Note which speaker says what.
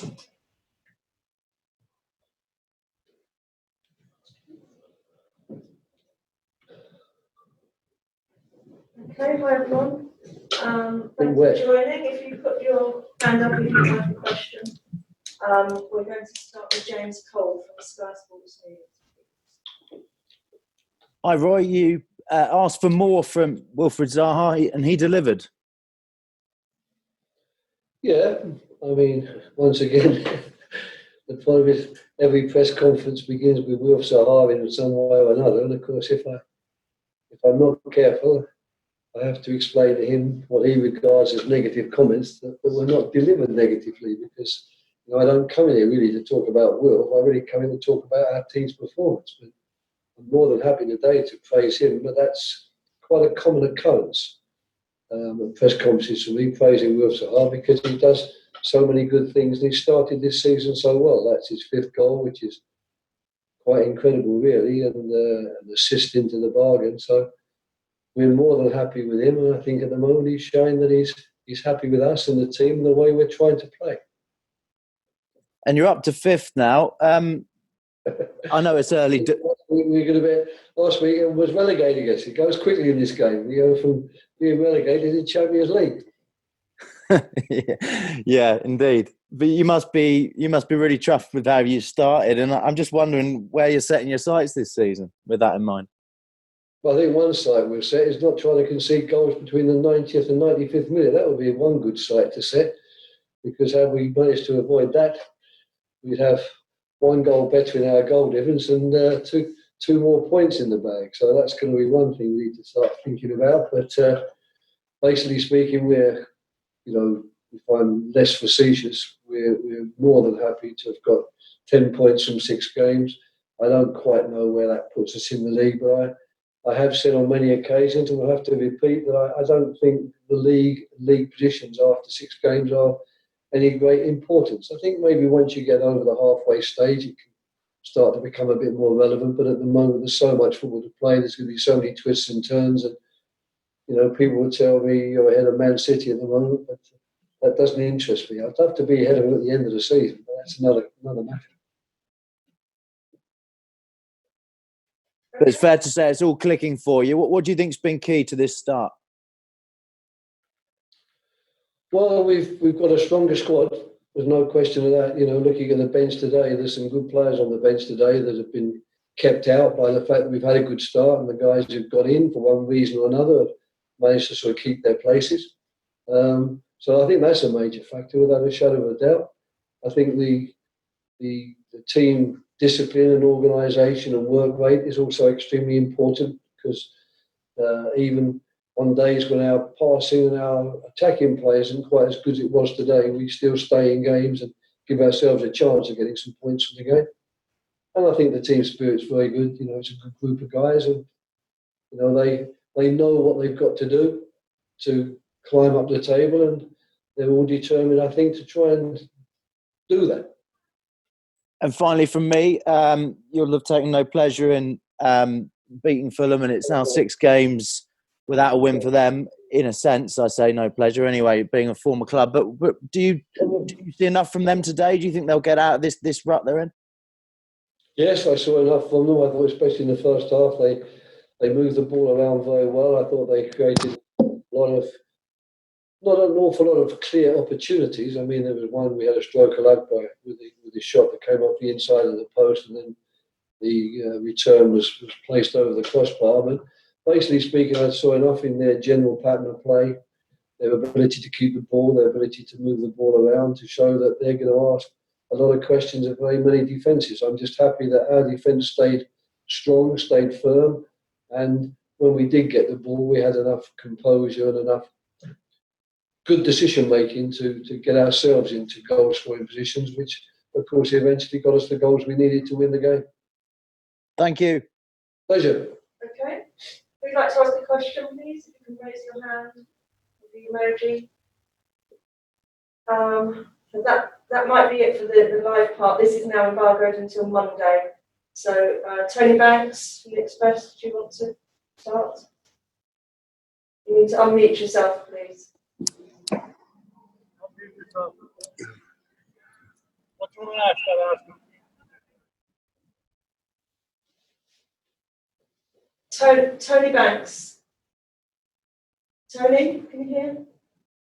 Speaker 1: Okay, hi everyone. Thanks for joining. If you put your hand up if you have a question. We're going to start with James Cole from Sky Sports News.
Speaker 2: Hi Roy, you asked for more from Wilfried Zaha and he delivered.
Speaker 3: Yeah, I mean, once again, the problem is every press conference begins with Wilf Zaha in some way or another, and of course, if I'm not careful, I have to explain to him what he regards as negative comments that were not delivered negatively, because I don't come in here really to talk about Wilf. I really come in to talk about our team's performance. But I'm more than happy today to praise him, but that's quite a common occurrence at press conferences for me, praising Wilf Zaha, because he does so many good things. And he started this season so well. That's his 5th goal, which is quite incredible, really, and an assist into the bargain. So we're more than happy with him, and I think at the moment he's showing that he's happy with us and the team and the way we're trying to play.
Speaker 2: And you're up to 5th now. I know it's early.
Speaker 3: We're going to be. Last week it was relegated. I guess it goes quickly in this game. We go from being relegated to Champions League.
Speaker 2: Yeah, indeed. But you must be really chuffed with how you started, and I'm just wondering where you're setting your sights this season with that in mind.
Speaker 3: Well, I think one sight we've set is not trying to concede goals between the 90th and 95th minute. That would be one good sight to set, because had we managed to avoid that, we'd have 1 goal better in our goal difference and two more points in the bag. So that's going to be one thing we need to start thinking about. But basically speaking, we're, if I'm less facetious, we're more than happy to have got 10 points from 6 games. I don't quite know where that puts us in the league, but I have said on many occasions, and we'll have to repeat, that I don't think the league positions after 6 games are any great importance. I think maybe once you get over the halfway stage, it can start to become a bit more relevant. But at the moment, there's so much football to play. There's going to be so many twists and turns, and people would tell me you're ahead of Man City at the moment, but that doesn't interest me. I'd love to be ahead of them at the end of the season, but that's another matter.
Speaker 2: But it's fair to say it's all clicking for you. What do you think's been key to this start?
Speaker 3: Well, we've got a stronger squad. There's no question of that. Looking at the bench today, there's some good players on the bench today that have been kept out by the fact that we've had a good start, and the guys who've got in for one reason or another have managed to sort of keep their places. So I think that's a major factor, without a shadow of a doubt. I think the team discipline and organisation and work rate is also extremely important, because even on days when our passing and our attacking play isn't quite as good as it was today, we still stay in games and give ourselves a chance of getting some points from the game. And I think the team spirit's very good. It's a good group of guys, and they know what they've got to do to climb up the table, and they're all determined, I think, to try and do that.
Speaker 2: And finally, from me, you'll have taken no pleasure in beating Fulham, and it's now 6 games without a win for them. In a sense, I say no pleasure anyway, being a former club. But do you see enough from them today? Do you think they'll get out of this rut they're in?
Speaker 3: Yes, I saw enough from them. I thought, especially in the first half, they moved the ball around very well. I thought they created not an awful lot of clear opportunities. I mean, there was one we had a stroke of luck by with the shot that came off the inside of the post, and then the return was placed over the crossbar. But basically speaking, I saw enough in their general pattern of play, their ability to keep the ball, their ability to move the ball around, to show that they're going to ask a lot of questions of very many defences. I'm just happy that our defence stayed strong, stayed firm, and when we did get the ball, we had enough composure and enough good decision making to get ourselves into goal scoring positions, which of course eventually got us the goals we needed to win the game.
Speaker 2: Thank you.
Speaker 3: Pleasure.
Speaker 1: Okay. Would you like to ask a question, please? If you can raise your hand with the emoji. And that might be it for the live part. This is now embargoed until Monday. So Tony Banks from the Express, do you want to start? You need to unmute yourself, please. Tony Banks. Tony, can you hear?